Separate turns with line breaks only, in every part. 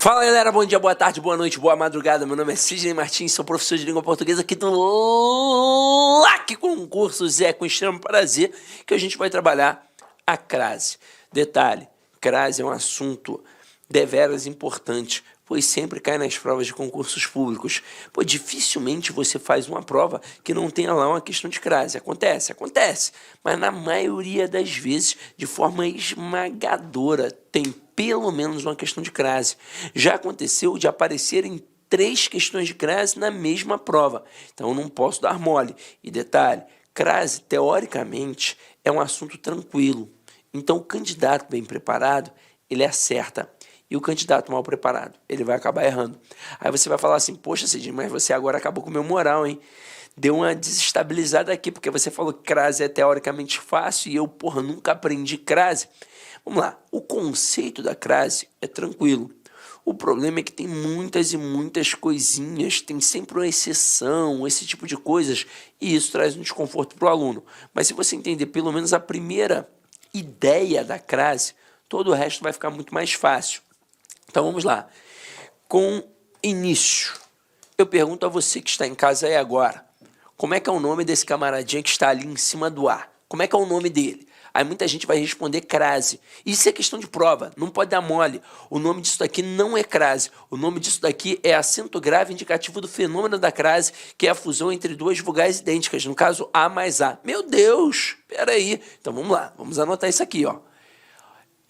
Fala galera, bom dia, boa tarde, boa noite, boa madrugada. Meu nome é Sidney Martins, sou professor de língua portuguesa aqui do LAC Concursos. É com extremo prazer que a gente vai trabalhar a crase. Detalhe, crase é um assunto deveras importante, pois sempre cai nas provas de concursos públicos. Pois dificilmente você faz uma prova que não tenha lá uma questão de crase. Acontece, mas na maioria das vezes, de forma esmagadora, tem pelo menos uma questão de crase. Já aconteceu de aparecerem 3 questões de crase na mesma prova, então eu não posso dar mole. E detalhe, crase, teoricamente, é um assunto tranquilo, então o candidato bem preparado, ele acerta. E o candidato mal preparado, ele vai acabar errando. Aí você vai falar assim, poxa, Sidney, mas você agora acabou com o meu moral, hein? Deu uma desestabilizada aqui, porque você falou que crase é teoricamente fácil e eu, porra, nunca aprendi crase. Vamos lá, o conceito da crase é tranquilo. O problema é que tem muitas e muitas coisinhas, tem sempre uma exceção, esse tipo de coisas, e isso traz um desconforto para o aluno. Mas se você entender pelo menos a primeira ideia da crase, todo o resto vai ficar muito mais fácil. Então vamos lá. Com início, eu pergunto a você que está em casa aí agora, como é que é o nome desse camaradinha que está ali em cima do A? Como é que é o nome dele? Aí muita gente vai responder crase. Isso é questão de prova, não pode dar mole. O nome disso daqui não é crase. O nome disso daqui é acento grave indicativo do fenômeno da crase, que é a fusão entre duas vogais idênticas, no caso A mais A. Meu Deus, peraí. Então vamos lá, vamos anotar isso aqui, ó.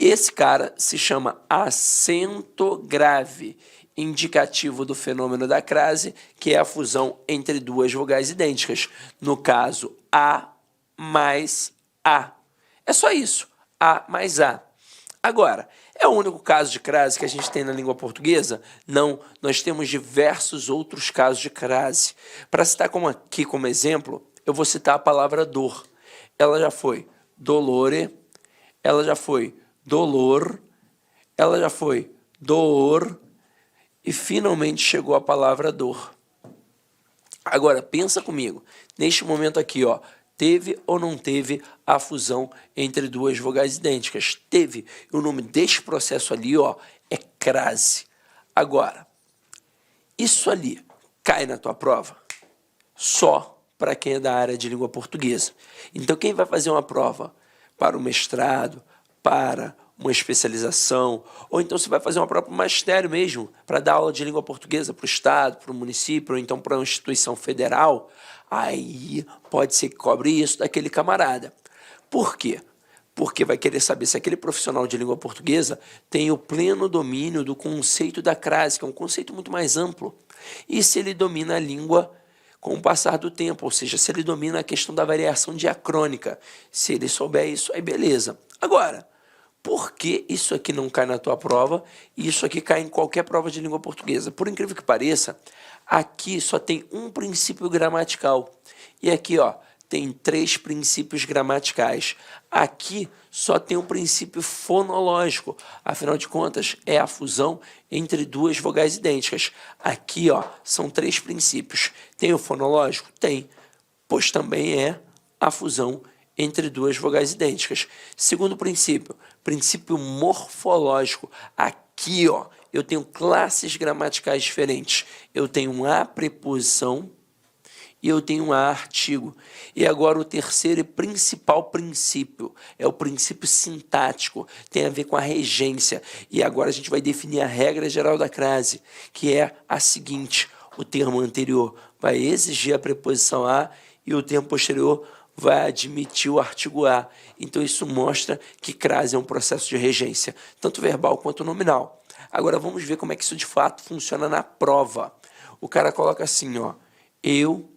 Esse cara se chama acento grave indicativo do fenômeno da crase, que é a fusão entre duas vogais idênticas. No caso, A mais A. É só isso, A mais A. Agora, é o único caso de crase que a gente tem na língua portuguesa? Não, nós temos diversos outros casos de crase. Para citar aqui como exemplo, eu vou citar a palavra dor. Ela já foi dolore, ela já foi dolor, ela já foi dor e finalmente chegou a palavra dor. Agora, pensa comigo, neste momento aqui, ó, teve ou não teve a fusão entre duas vogais idênticas? Teve. E o nome deste processo ali, ó, é crase. Agora, isso ali cai na tua prova? Só para quem é da área de língua portuguesa. Então, quem vai fazer uma prova para o mestrado, para uma especialização, ou então você vai fazer uma prova para o magistério mesmo, para dar aula de língua portuguesa para o estado, para o município, ou então para uma instituição federal, aí pode ser que cobre isso daquele camarada. Por quê? Porque vai querer saber se aquele profissional de língua portuguesa tem o pleno domínio do conceito da crase, que é um conceito muito mais amplo, e se ele domina a língua com o passar do tempo, ou seja, se ele domina a questão da variação diacrônica. Se ele souber isso, aí beleza. Agora, por que isso aqui não cai na tua prova e isso aqui cai em qualquer prova de língua portuguesa? Por incrível que pareça, aqui só tem um princípio gramatical. E aqui, ó, tem 3 princípios gramaticais. Aqui só tem um princípio fonológico. Afinal de contas, é a fusão entre duas vogais idênticas. Aqui, ó, são 3 princípios. Tem o fonológico? Tem, pois também é a fusão entre duas vogais idênticas. Segundo princípio, princípio morfológico. Aqui, ó, eu tenho classes gramaticais diferentes. Eu tenho um a preposição e eu tenho um a artigo. E agora o terceiro e principal princípio é o princípio sintático, tem a ver com a regência. E agora a gente vai definir a regra geral da crase, que é a seguinte: o termo anterior vai exigir a preposição a e o termo posterior vai admitir o artigo a. Então isso mostra que crase é um processo de regência, tanto verbal quanto nominal. Agora vamos ver como é que isso de fato funciona na prova. O cara coloca assim, ó, eu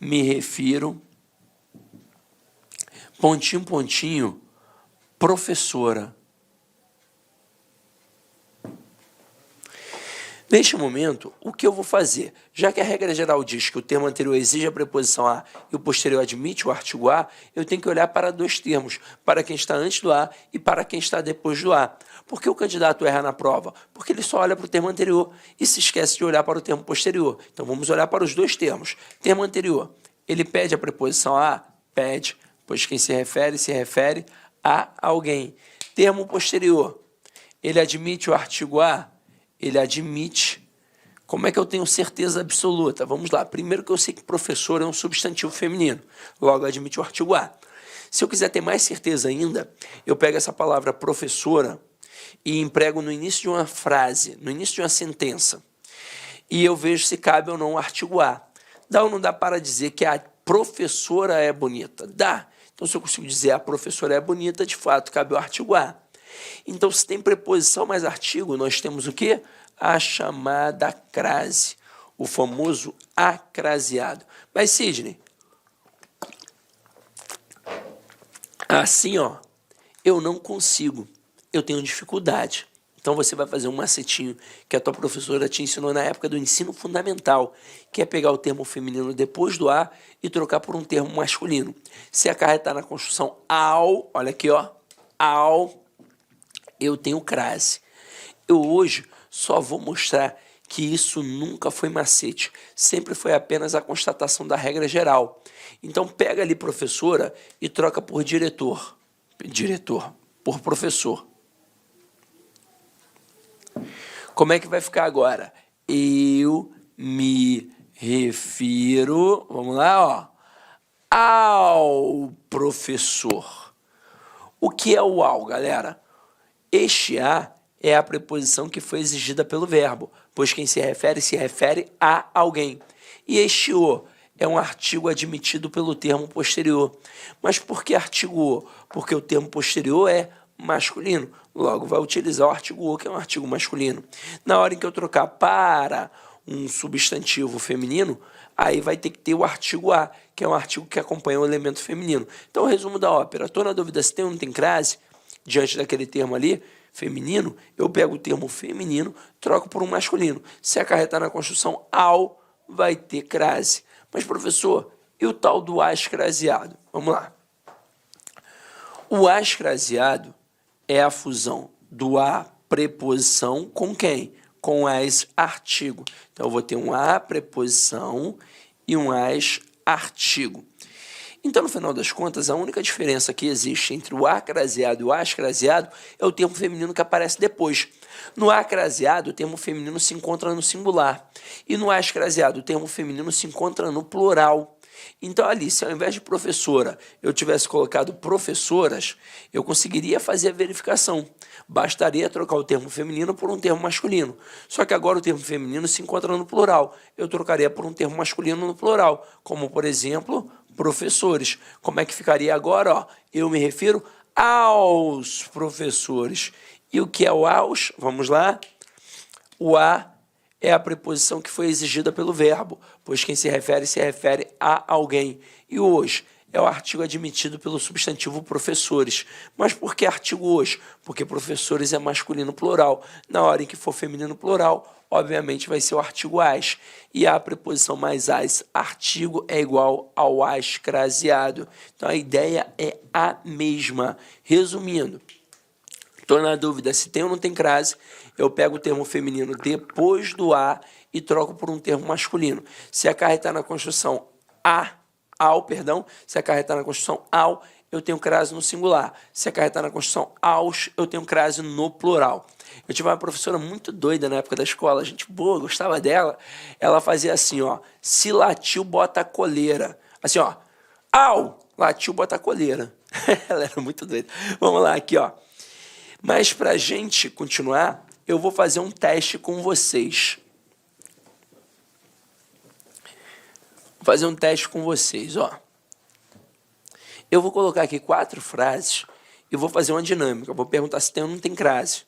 me refiro, pontinho, pontinho, professora. Neste momento, o que eu vou fazer? Já que a regra geral diz que o termo anterior exige a preposição a e o posterior admite o artigo a, eu tenho que olhar para 2 termos, para quem está antes do a e para quem está depois do a. Por que o candidato erra na prova? Porque ele só olha para o termo anterior e se esquece de olhar para o termo posterior. Então vamos olhar para os 2 termos. Termo anterior, ele pede a preposição a? Pede, pois quem se refere a alguém. Termo posterior, ele admite o artigo a? ele admite. Como é que eu tenho certeza absoluta? Vamos lá. Primeiro que eu sei que professor é um substantivo feminino. Logo, admite o artigo A. Se eu quiser ter mais certeza ainda, eu pego essa palavra professora e emprego no início de uma frase, no início de uma sentença. E eu vejo se cabe ou não o artigo A. Dá ou não dá para dizer que a professora é bonita? Dá. Então, se eu consigo dizer a professora é bonita, de fato, cabe o artigo A. Então, se tem preposição mais artigo, nós temos o quê? A chamada crase, o famoso acraseado. Mas, Sidney, assim, ó, eu não consigo, eu tenho dificuldade. Então você vai fazer um macetinho que a tua professora te ensinou na época do ensino fundamental, que é pegar o termo feminino depois do A e trocar por um termo masculino. Se acarretar na construção ao, olha aqui, ó, ao, eu tenho crase. Eu hoje só vou mostrar que isso nunca foi macete, sempre foi apenas a constatação da regra geral. Então pega ali professora e troca por diretor, por professor. Como é que vai ficar agora? Eu me refiro, vamos lá, ó, ao professor. O que é o ao, galera? Este a é a preposição que foi exigida pelo verbo, pois quem se refere a alguém. E este o é um artigo admitido pelo termo posterior. Mas por que artigo o? Porque o termo posterior é masculino. Logo, vai utilizar o artigo o, que é um artigo masculino. Na hora em que eu trocar para um substantivo feminino, aí vai ter que ter o artigo a, que é um artigo que acompanha o elemento feminino. Então, o resumo da ópera. Estou na dúvida se tem ou não tem crase, diante daquele termo ali, feminino, eu pego o termo feminino, troco por um masculino. Se acarretar na construção ao, vai ter crase. Mas, professor, e o tal do ascraseado? Vamos lá. O ascraseado é a fusão do a preposição com quem? Com as artigo. Então, eu vou ter um a preposição e um as artigo. Então, no final das contas, a única diferença que existe entre o acraseado e o ascraseado é o termo feminino que aparece depois. No acraseado, o termo feminino se encontra no singular. E no ascraseado, o termo feminino se encontra no plural. Então, ali, se ao invés de professora eu tivesse colocado professoras, eu conseguiria fazer a verificação. Bastaria trocar o termo feminino por um termo masculino. Só que agora o termo feminino se encontra no plural. Eu trocaria por um termo masculino no plural, como, por exemplo, professores. Como é que ficaria agora? Ó, eu me refiro aos professores. E o que é o aos? Vamos lá. O a é a preposição que foi exigida pelo verbo, pois quem se refere a alguém. E os é o artigo admitido pelo substantivo professores. Mas por que artigo os? Porque professores é masculino plural. Na hora em que for feminino plural, obviamente vai ser o artigo as. E a preposição mais as, artigo, é igual ao ascraseado. Então a ideia é a mesma. Resumindo, estou na dúvida se tem ou não tem crase, eu pego o termo feminino depois do a e troco por um termo masculino. Se acarretar na construção se acarretar na construção ao, eu tenho crase no singular. Se acarretar na construção aos, eu tenho crase no plural. Eu tive uma professora muito doida na época da escola, gente boa, gostava dela. Ela fazia assim, ó, se latiu, bota a coleira. Assim, ó, au, latiu, bota a coleira. Ela era muito doida. Vamos lá, aqui, ó. Mas para a gente continuar, eu vou fazer um teste com vocês. Vou fazer um teste com vocês, ó. Eu vou colocar aqui 4 frases e vou fazer uma dinâmica. Vou perguntar se tem ou não tem crase.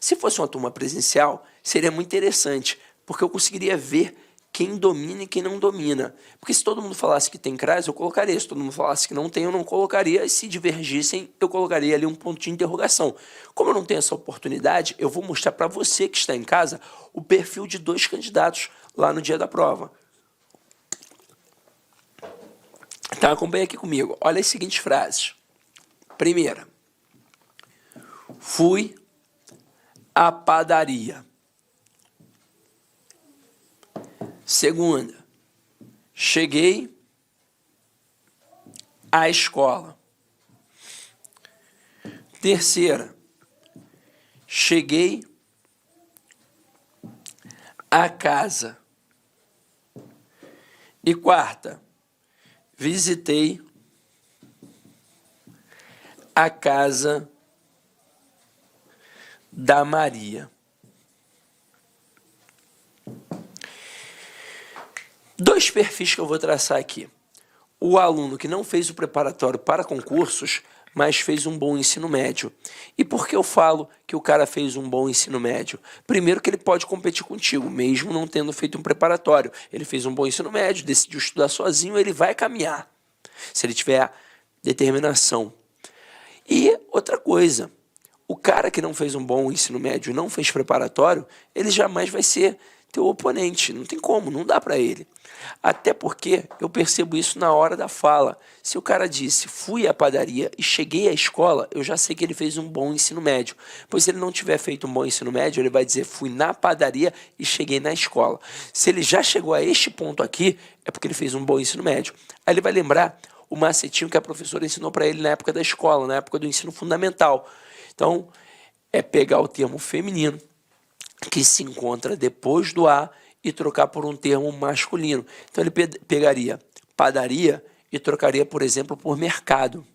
Se fosse uma turma presencial, seria muito interessante, porque eu conseguiria ver quem domina e quem não domina. Porque se todo mundo falasse que tem crase, eu colocaria. Se todo mundo falasse que não tem, eu não colocaria. E se divergissem, eu colocaria ali um ponto de interrogação. Como eu não tenho essa oportunidade, eu vou mostrar para você que está em casa o perfil de 2 candidatos lá no dia da prova. Então, acompanha aqui comigo. Olha as seguintes frases. Primeira. Fui à padaria. Segunda. Cheguei à escola. Terceira. Cheguei a casa. E quarta, visitei a casa da Maria. Dois perfis que eu vou traçar aqui. O aluno que não fez o preparatório para concursos, mas fez um bom ensino médio. E por que eu falo que o cara fez um bom ensino médio? Primeiro que ele pode competir contigo, mesmo não tendo feito um preparatório. Ele fez um bom ensino médio, decidiu estudar sozinho, ele vai caminhar, se ele tiver determinação. E outra coisa, o cara que não fez um bom ensino médio, não fez preparatório, ele jamais vai ser teu oponente, não tem como, não dá para ele. Até porque eu percebo isso na hora da fala. Se o cara disse, fui à padaria e cheguei à escola, eu já sei que ele fez um bom ensino médio. Pois se ele não tiver feito um bom ensino médio, ele vai dizer, fui na padaria e cheguei na escola. Se ele já chegou a este ponto aqui, é porque ele fez um bom ensino médio. Aí ele vai lembrar o macetinho que a professora ensinou para ele na época da escola, na época do ensino fundamental. Então, é pegar o termo feminino, que se encontra depois do A, e trocar por um termo masculino. Então ele pegaria padaria e trocaria, por exemplo, por mercado.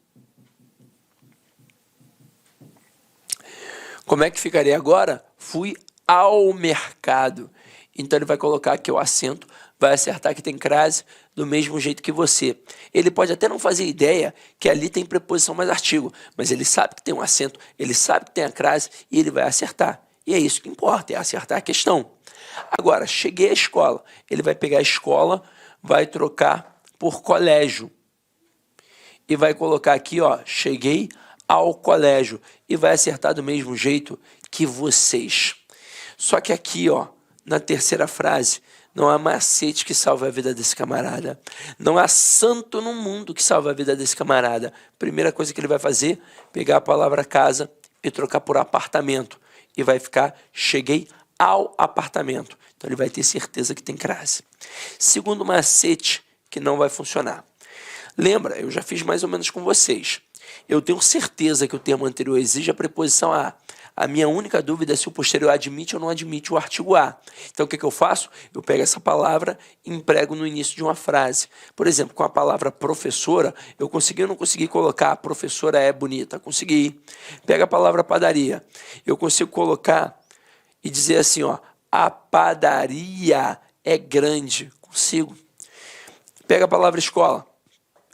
Como é que ficaria agora? Fui ao mercado. Então ele vai colocar aqui o acento, vai acertar que tem crase do mesmo jeito que você. Ele pode até não fazer ideia que ali tem preposição mais artigo, mas ele sabe que tem um acento, ele sabe que tem a crase e ele vai acertar. E é isso que importa, é acertar a questão. Agora, cheguei à escola. Ele vai pegar a escola, vai trocar por colégio. E vai colocar aqui, ó, cheguei ao colégio. E vai acertar do mesmo jeito que vocês. Só que aqui, ó, na terceira frase, não há macete que salve a vida desse camarada. Não há santo no mundo que salve a vida desse camarada. Primeira coisa que ele vai fazer, pegar a palavra casa e trocar por apartamento. E vai ficar, cheguei ao apartamento. Então ele vai ter certeza que tem crase. Segundo macete que não vai funcionar. Lembra, eu já fiz mais ou menos com vocês. Eu tenho certeza que o termo anterior exige a preposição a. A minha única dúvida é se o posterior admite ou não admite o artigo a. Então o que eu faço? Eu pego essa palavra e emprego no início de uma frase. Por exemplo, com a palavra professora, eu consegui ou não consegui colocar a professora é bonita? Consegui. Pega a palavra padaria. Eu consigo colocar e dizer assim, ó, a padaria é grande. Consigo. Pega a palavra escola.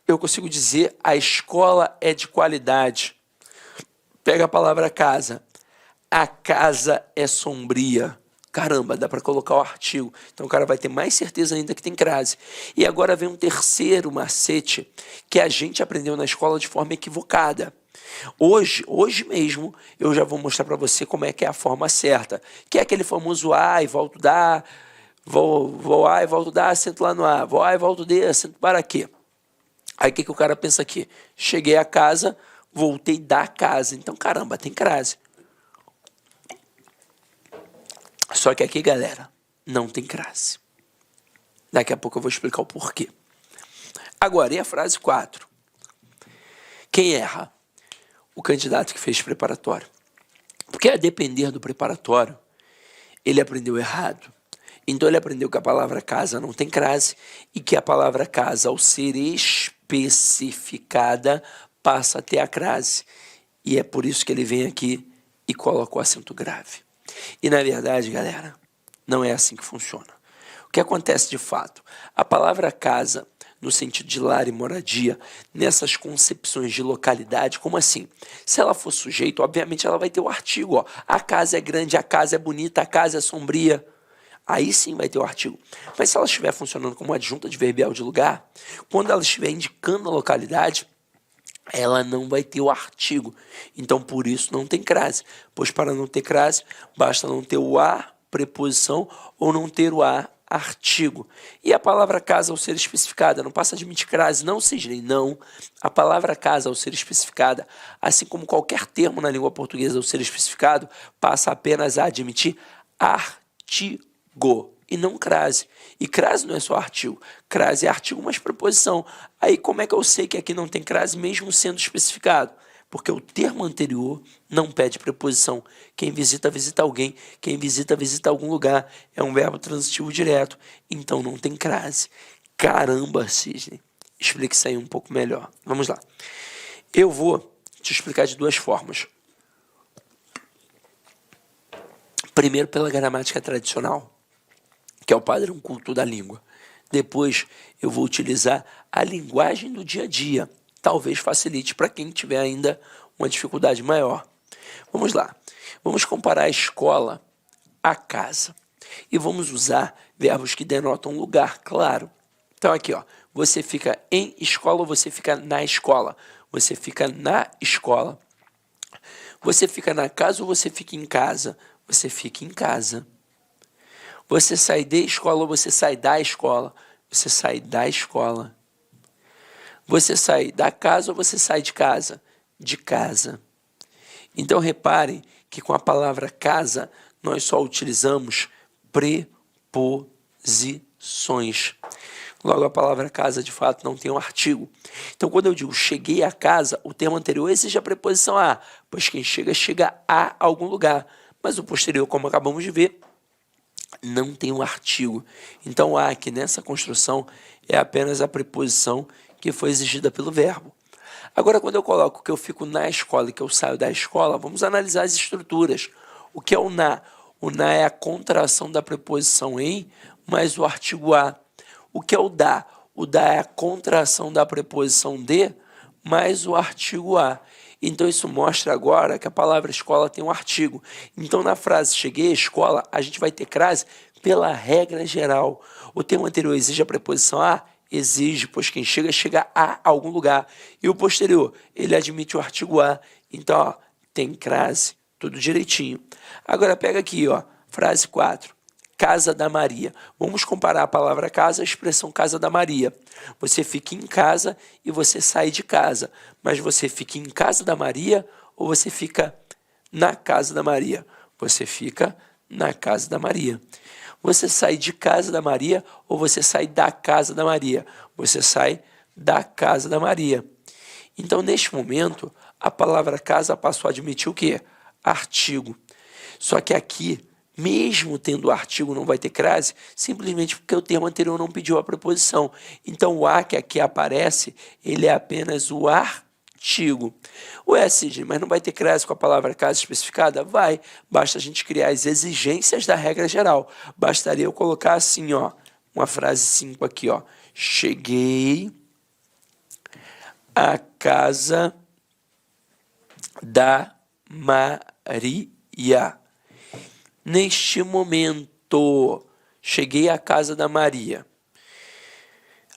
Eu consigo dizer a escola é de qualidade. Pega a palavra casa. A casa é sombria. Caramba, dá para colocar o artigo. Então o cara vai ter mais certeza ainda que tem crase. E agora vem um terceiro macete que a gente aprendeu na escola de forma equivocada. Hoje mesmo, eu já vou mostrar para você como é que é a forma certa. Que é aquele famoso A e volto da, vou A e volto da, assento lá no A. Vou A e volto D, assento para quê? Aí o que o cara pensa aqui? Cheguei a casa, voltei da casa. Então, caramba, tem crase. Só que aqui, galera, não tem crase. Daqui a pouco eu vou explicar o porquê. Agora, e a frase 4? Quem erra? O candidato que fez preparatório. Porque a depender do preparatório, ele aprendeu errado. Então ele aprendeu que a palavra casa não tem crase e que a palavra casa, ao ser especificada, passa a ter a crase. E é por isso que ele vem aqui e coloca o acento grave. E na verdade, galera, não é assim que funciona. O que acontece de fato? A palavra casa, no sentido de lar e moradia, nessas concepções de localidade, como assim? Se ela for sujeito, obviamente ela vai ter o artigo, ó. A casa é grande, a casa é bonita, a casa é sombria. Aí sim vai ter o artigo. Mas se ela estiver funcionando como adjunta adverbial de lugar, quando ela estiver indicando a localidade, ela não vai ter o artigo. Então, por isso, não tem crase. Pois para não ter crase, basta não ter o a, preposição, ou não ter o a, artigo. E a palavra casa, ao ser especificada, não passa a admitir crase, não, Sidney, não. A palavra casa, ao ser especificada, assim como qualquer termo na língua portuguesa, ao ser especificado, passa apenas a admitir artigo. E não crase. E crase não é só artigo. Crase é artigo mais preposição. Aí como é que eu sei que aqui não tem crase mesmo sendo especificado? Porque o termo anterior não pede preposição. Quem visita, visita alguém. Quem visita, visita algum lugar. É um verbo transitivo direto. Então não tem crase. Caramba, Cisne. Explique isso aí um pouco melhor. Vamos lá. Eu vou te explicar de duas formas. Primeiro pela gramática tradicional, que é o padrão culto da língua. Depois eu vou utilizar a linguagem do dia a dia. Talvez facilite para quem tiver ainda uma dificuldade maior. Vamos lá. Vamos comparar a escola à casa. E vamos usar verbos que denotam lugar, claro. Então aqui, ó, você fica em escola ou você fica na escola? Você fica na escola. Você fica na casa ou você fica em casa? Você fica em casa. Você sai de escola ou você sai da escola? Você sai da escola. Você sai da casa ou você sai de casa? De casa. Então reparem que com a palavra casa nós só utilizamos preposições. Logo, a palavra casa, de fato, não tem um artigo. Então, quando eu digo cheguei a casa, o termo anterior exige a preposição a, pois quem chega, chega a algum lugar. Mas o posterior, como acabamos de ver, não tem um artigo. Então, a aqui nessa construção é apenas a preposição que foi exigida pelo verbo. Agora, quando eu coloco que eu fico na escola e que eu saio da escola, vamos analisar as estruturas. O que é o na? O na é a contração da preposição em, mais o artigo a. O que é o da? O da é a contração da preposição de, mais o artigo a. Então, isso mostra agora que a palavra escola tem um artigo. Então, na frase cheguei à escola, a gente vai ter crase pela regra geral. O termo anterior exige a preposição a? Exige, pois quem chega, chega a algum lugar. E o posterior, ele admite o artigo a. Então, ó, tem crase, tudo direitinho. Agora, pega aqui, ó, frase 4. Casa da Maria. Vamos comparar a palavra casa à expressão casa da Maria. Você fica em casa e você sai de casa. Mas você fica em casa da Maria ou você fica na casa da Maria? Você fica na casa da Maria. Você sai de casa da Maria ou você sai da casa da Maria? Você sai da casa da Maria. Então, neste momento, a palavra casa passou a admitir o quê? Artigo. Só que aqui, mesmo tendo o artigo, não vai ter crase, simplesmente porque o termo anterior não pediu a preposição. Então, o a que aqui aparece, ele é apenas o artigo. Ué, Sidney, mas não vai ter crase com a palavra casa especificada? Vai, basta a gente criar as exigências da regra geral. Bastaria eu colocar assim, ó, uma frase 5 aqui, ó. Cheguei à casa da Maria. Neste momento, cheguei à casa da Maria.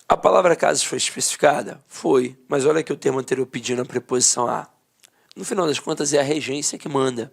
A palavra casa foi especificada? Foi, mas olha que o termo anterior pedindo a preposição a. No final das contas, é a regência que manda.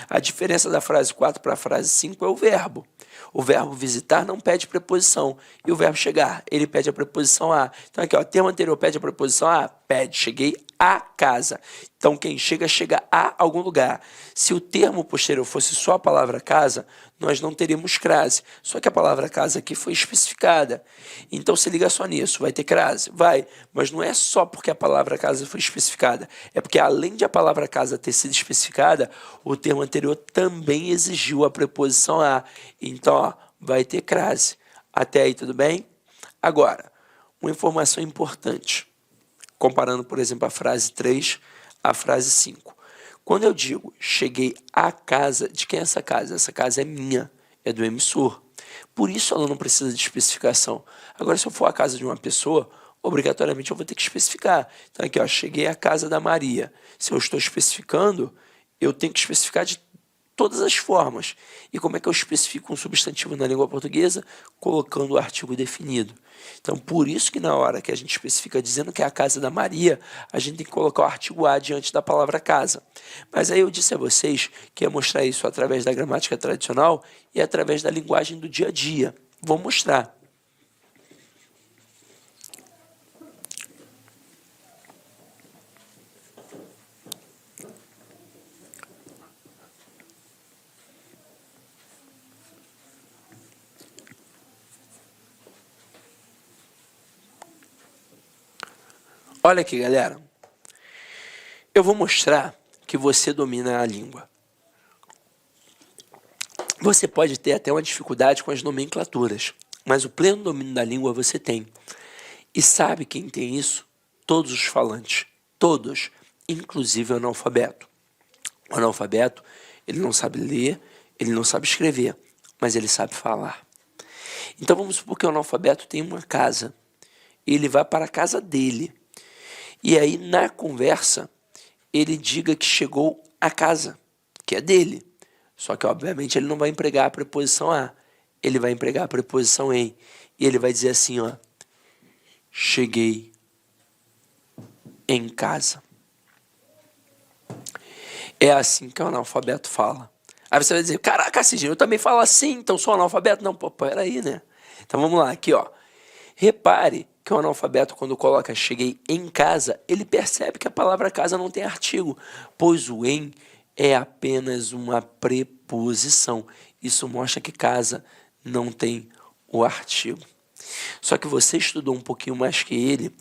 A diferença da frase 4 para a frase 5 é o verbo. O verbo visitar não pede preposição. E o verbo chegar, ele pede a preposição a. Então aqui, ó, o termo anterior pede a preposição a? Pede. Cheguei à casa. Então quem chega, chega a algum lugar. Se o termo posterior fosse só a palavra casa, nós não teríamos crase. Só que a palavra casa aqui foi especificada. Então se liga só nisso. Vai ter crase? Vai. Mas não é só porque a palavra casa foi especificada. É porque além de a palavra casa ter sido especificada, o termo anterior também exigiu a preposição a. Então, ó, vai ter crase. Até aí, tudo bem? Agora, uma informação importante. Comparando, por exemplo, a frase 3 à frase 5. Quando eu digo cheguei à casa, de quem é essa casa? Essa casa é minha, é do emissor. Por isso ela não precisa de especificação. Agora, se eu for à casa de uma pessoa, obrigatoriamente eu vou ter que especificar. Então aqui, ó, cheguei à casa da Maria. Se eu estou especificando, eu tenho que especificar de todas as formas. E como é que eu especifico um substantivo na língua portuguesa? Colocando o artigo definido. Então, por isso que na hora que a gente especifica dizendo que é a casa da Maria, a gente tem que colocar o artigo a diante da palavra casa. Mas aí eu disse a vocês que ia mostrar isso através da gramática tradicional e através da linguagem do dia a dia. Vou mostrar. Olha aqui, galera. Eu vou mostrar que você domina a língua. Você pode ter até uma dificuldade com as nomenclaturas, mas o pleno domínio da língua você tem. E sabe quem tem isso? Todos os falantes. Todos, inclusive o analfabeto. O analfabeto, ele não sabe ler, ele não sabe escrever, mas ele sabe falar. Então vamos supor que o analfabeto tem uma casa. Ele vai para a casa dele. E aí, na conversa, ele diga que chegou à casa, que é dele. Só que, obviamente, ele não vai empregar a preposição a. Ele vai empregar a preposição em. E ele vai dizer assim, ó. Cheguei em casa. É assim que o analfabeto fala. Aí você vai dizer, caraca, Cidinho, eu também falo assim, então sou analfabeto? Não, pô, peraí, né? Então vamos lá, aqui, ó. Repare que o analfabeto, quando coloca cheguei em casa, ele percebe que a palavra casa não tem artigo, pois o em é apenas uma preposição. Isso mostra que casa não tem o artigo. Só que você estudou um pouquinho mais que ele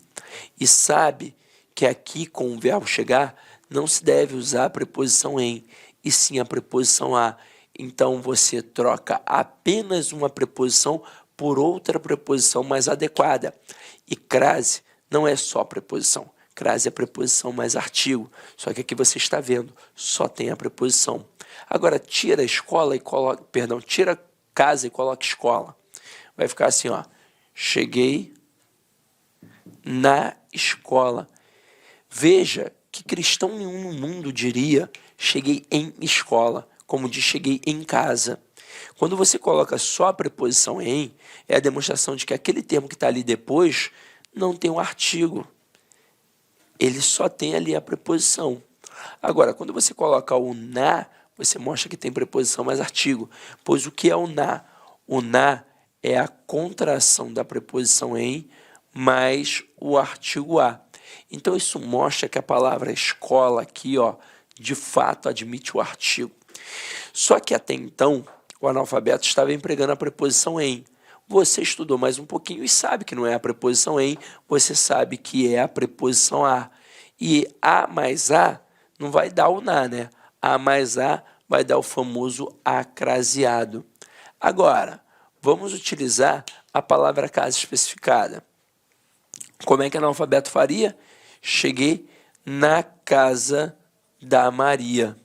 e sabe que aqui com o verbo chegar não se deve usar a preposição em, e sim a preposição a. Então você troca apenas uma preposição por outra preposição mais adequada. E crase não é só preposição. Crase é preposição mais artigo. Só que aqui você está vendo, só tem a preposição. Agora tira a escola e coloca, perdão, tira casa e coloca escola. Vai ficar assim, ó. Cheguei na escola. Veja que cristão nenhum no mundo diria cheguei em escola, como diz cheguei em casa. Quando você coloca só a preposição em, é a demonstração de que aquele termo que está ali depois não tem um artigo. Ele só tem ali a preposição. Agora, quando você coloca o na, você mostra que tem preposição mais artigo. Pois o que é o na? O na é a contração da preposição em mais o artigo a. Então, isso mostra que a palavra escola aqui, ó, de fato, admite o artigo. Só que até então, o analfabeto estava empregando a preposição em. Você estudou mais um pouquinho e sabe que não é a preposição em, você sabe que é a preposição a. E a mais a não vai dar o na, né? A mais a vai dar o famoso acraseado. Agora, vamos utilizar a palavra casa especificada. Como é que o analfabeto faria? Cheguei na casa da Maria.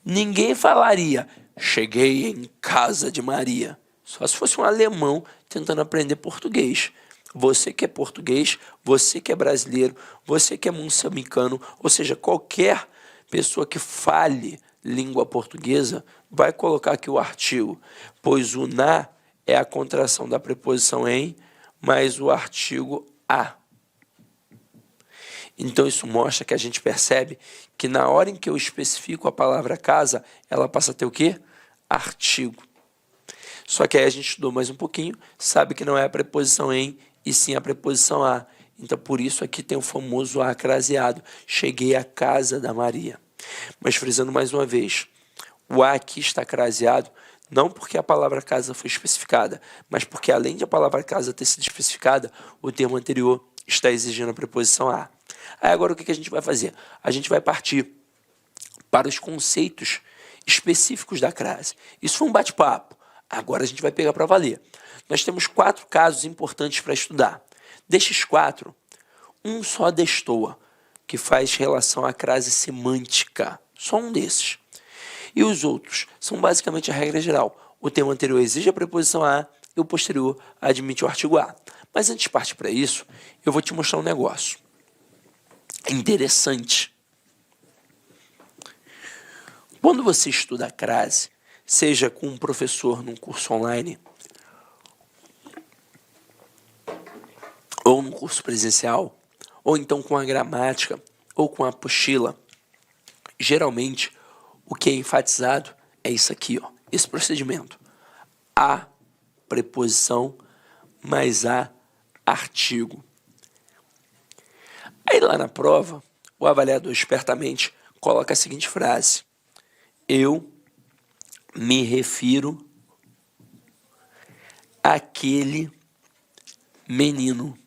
Ninguém falaria, cheguei em casa de Maria. Só se fosse um alemão tentando aprender português. Você que é português, você que é brasileiro, você que é moçambicano, ou seja, qualquer pessoa que fale língua portuguesa, vai colocar aqui o artigo, pois o na é a contração da preposição em, mais o artigo a. Então, isso mostra que a gente percebe que na hora em que eu especifico a palavra casa, ela passa a ter o quê? Artigo. Só que aí a gente estudou mais um pouquinho, sabe que não é a preposição em, e sim a preposição a. Então, por isso aqui tem o famoso acraseado. Cheguei à casa da Maria. Mas frisando mais uma vez, o a aqui está craseado, não porque a palavra casa foi especificada, mas porque além de a palavra casa ter sido especificada, o termo anterior está exigindo a preposição a. Aí agora o que a gente vai fazer? A gente vai partir para os conceitos específicos da crase. Isso foi um bate-papo. Agora a gente vai pegar para valer. Nós temos 4 casos importantes para estudar. Destes 4, um só destoa, que faz relação à crase semântica. Só um desses. E os outros são basicamente a regra geral. O termo anterior exige a preposição a e o posterior admite o artigo a. Mas antes de partir para isso, eu vou te mostrar um negócio interessante. Quando você estuda a crase, seja com um professor num curso online ou num curso presencial, ou então com a gramática ou com a apostila, geralmente o que é enfatizado é isso aqui, ó, esse procedimento. A preposição mais a artigo. Aí lá na prova, o avaliador espertamente coloca a seguinte frase: eu me refiro àquele menino.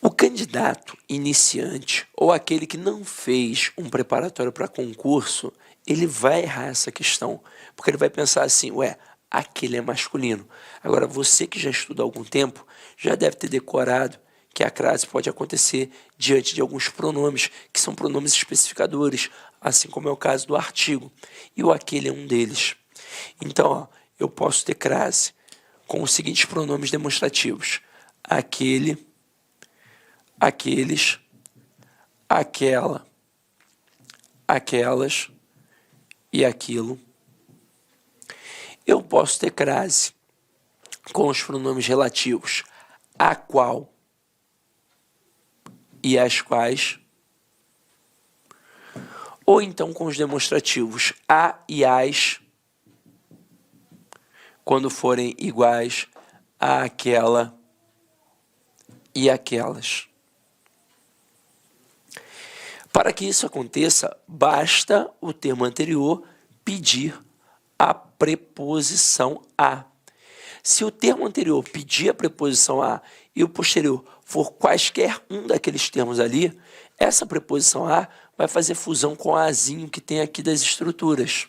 O candidato candidato iniciante ou aquele que não fez um preparatório para concurso, ele vai errar essa questão, porque ele vai pensar assim, ué, aquele é masculino. Agora, você que já estuda há algum tempo, já deve ter decorado que a crase pode acontecer diante de alguns pronomes, que são pronomes especificadores, assim como é o caso do artigo, e o aquele é um deles. Então, ó, eu posso ter crase com os seguintes pronomes demonstrativos: aquele, aqueles, aquela, aquelas e aquilo. Eu posso ter crase com os pronomes relativos a qual e as quais, ou então com os demonstrativos a e as, quando forem iguais a aquela e aquelas. Para que isso aconteça, basta o termo anterior pedir a preposição a. Se o termo anterior pedir a preposição a e o posterior for quaisquer um daqueles termos ali, essa preposição a vai fazer fusão com o azinho que tem aqui das estruturas.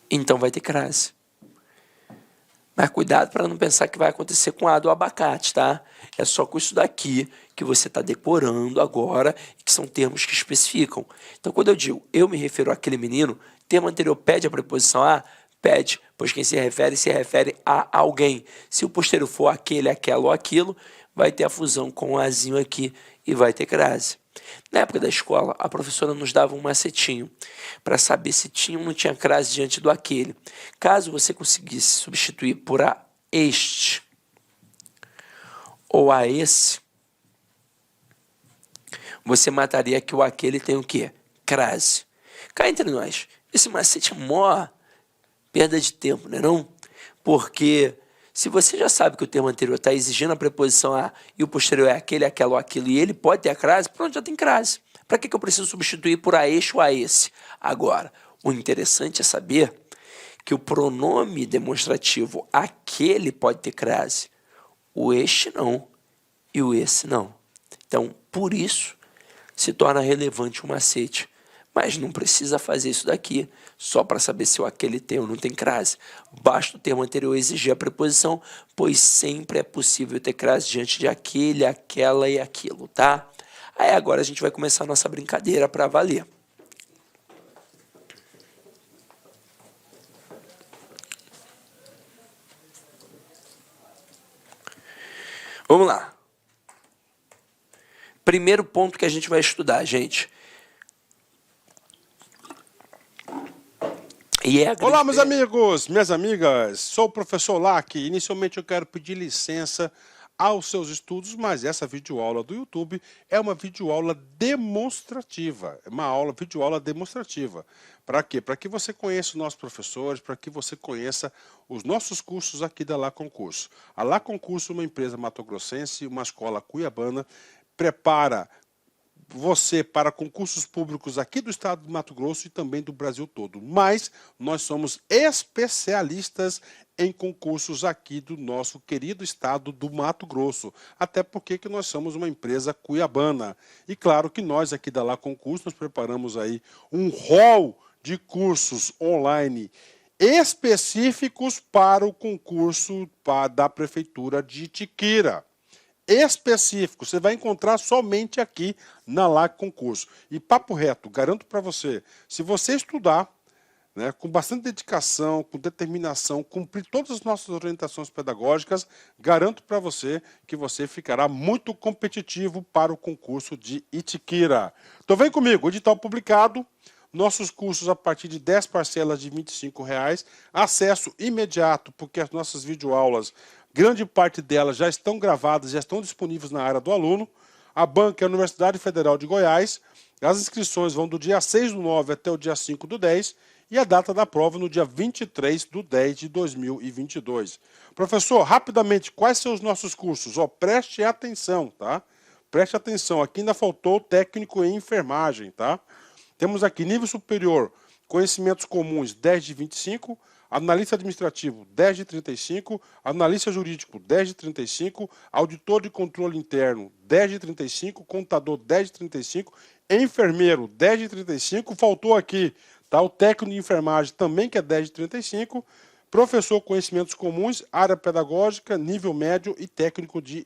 Então vai ter crase. Mas cuidado para não pensar que vai acontecer com a do abacate, tá? É só com isso daqui que você está decorando agora, que são termos que especificam. Então, quando eu digo eu me refiro àquele menino, termo anterior pede a preposição a, pede, pois quem se refere a alguém. Se o posterior for aquele, aquela ou aquilo, vai ter a fusão com o azinho aqui e vai ter crase. Na época da escola, a professora nos dava um macetinho para saber se tinha ou não tinha crase diante do aquele. Caso você conseguisse substituir por a este ou a esse, você mataria que o aquele tem o quê? Crase. Cá entre nós, esse macete é mó perda de tempo, não é não? Porque se você já sabe que o termo anterior está exigindo a preposição a e o posterior é aquele, aquela ou aquilo, e ele pode ter a crase, pronto, já tem crase. Para que eu preciso substituir por a este ou a esse? Agora, o interessante é saber que o pronome demonstrativo aquele pode ter crase, o este não e o esse não. Então, por isso, se torna relevante o macete. Mas não precisa fazer isso daqui só para saber se o aquele tem ou não tem crase. Basta o termo anterior exigir a preposição, pois sempre é possível ter crase diante de aquele, aquela e aquilo, tá? Aí agora a gente vai começar a nossa brincadeira para valer. Vamos lá. Primeiro ponto que a gente vai estudar, gente.
Olá, meus amigos, minhas amigas, sou o professor Lac. Inicialmente eu quero pedir licença aos seus estudos, mas essa videoaula do YouTube é uma videoaula demonstrativa, videoaula demonstrativa. Para quê? Para que você conheça os nossos professores, para que você conheça os nossos cursos aqui da Lá Concurso. A Lá Concurso é uma empresa matogrossense, uma escola cuiabana, prepara você para concursos públicos aqui do estado do Mato Grosso e também do Brasil todo. Mas nós somos especialistas em concursos aqui do nosso querido estado do Mato Grosso. Até porque que nós somos uma empresa cuiabana. E claro que nós aqui da Lá Concurso, nós preparamos aí um rol de cursos online específicos para o concurso da Prefeitura de Itiquira. Específico, você vai encontrar somente aqui na Lá Concurso. E papo reto, garanto para você, se você estudar, né, com bastante dedicação, com determinação, cumprir todas as nossas orientações pedagógicas, garanto para você que você ficará muito competitivo para o concurso de Itiquira. Então vem comigo, edital publicado, nossos cursos a partir de 10 parcelas de R$ 25,00, acesso imediato, porque as nossas videoaulas, grande parte delas já estão gravadas, já estão disponíveis na área do aluno. A banca é a Universidade Federal de Goiás. As inscrições vão do dia 6/9 até o dia 5/10 e a data da prova no dia 23/10 de 2022. Professor, rapidamente, quais são os nossos cursos? Preste atenção, tá? Preste atenção, aqui ainda faltou técnico em enfermagem, tá? Temos aqui nível superior, conhecimentos comuns 10 de 25, Analista administrativo, 10 de 35. Analista jurídico, 10 de 35. Auditor de controle interno, 10 de 35. Contador, 10 de 35. Enfermeiro, 10 de 35. Faltou aqui, tá? O técnico de enfermagem também, que é 10 de 35. Professor Conhecimentos Comuns, área pedagógica, nível médio e técnico de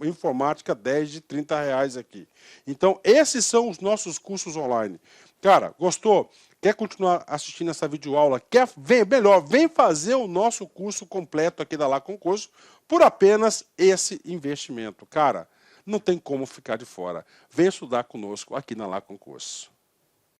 informática, 10 de R$ 30 aqui. Então, esses são os nossos cursos online. Cara, gostou? Quer continuar assistindo essa videoaula? Vem fazer o nosso curso completo aqui da Lá Concurso por apenas esse investimento. Cara, não tem como ficar de fora. Vem estudar conosco aqui na Lá Concurso.